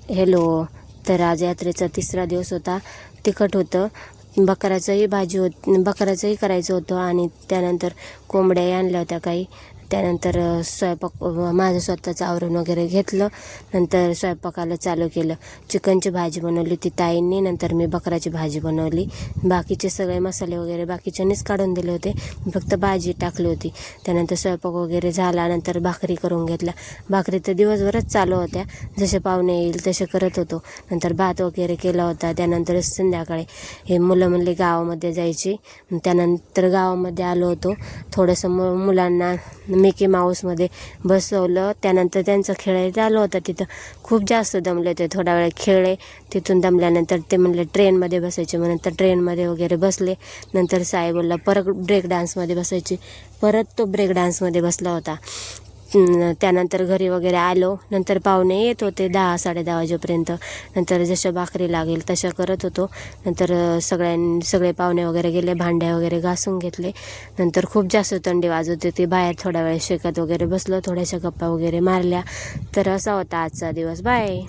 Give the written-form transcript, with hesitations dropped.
Hello. तर आज यात्रेचा तिसरा दिवस होता. तिखट होतं, बकराचंही करायचं होतं आणि त्यानंतर कोंबड्याही आणल्या होत्या काही. त्यानंतर स्वयंपाक माझं स्वतःचं आवरून वगैरे घेतलं. नंतर स्वयंपाकाला चालू केलं. चिकनची भाजी बनवली होती ताईंनी, नंतर मी बकराची भाजी बनवली. बाकीचे सगळे मसाले वगैरे बाकीच्यांनीच काढून दिले होते, फक्त भाजी टाकली होती. त्यानंतर स्वयंपाक वगैरे झाला, नंतर भाकरी करून घेतल्या. भाकरी तर दिवसभरच चालू होत्या, जसे पाहुणे येईल तसे करत होतो. नंतर भात वगैरे केला होता. त्यानंतर संध्याकाळी हे मुलं म्हणले गावामध्ये जायची. त्यानंतर गावामध्ये आलो होतो. थोडंसं मुलांना मिकी माऊसमध्ये बसवलं. त्यानंतर त्यांचं खेळायला आलं होतं. तिथं खूप जास्त दमले होते. थोडा वेळ खेळले. तिथून दमल्यानंतर ते म्हणले ट्रेनमध्ये बसायचे, मग नंतर ट्रेनमध्ये वगैरे बसले. नंतर साई बोलला परत ब्रेक डान्समध्ये बसायची. परत तो ब्रेक डान्समध्ये बसला होता. त्यानंतर घरी वगैरे आलो. नंतर पाहुणे येत होते 10-10:30 वाजेपर्यंत. नंतर जशा भाकरी लागेल तशा करत होतो. नंतर सगळे पाहुणे वगैरे गेले, भांड्या वगैरे घासून घेतले. नंतर खूप जास्त थंडी वाजत होती. बाहेर थोडा वेळ शेकत वगैरे बसलो, थोड्याशा गप्पा वगैरे मारल्या. तर असा होता आजचा दिवस. बाय.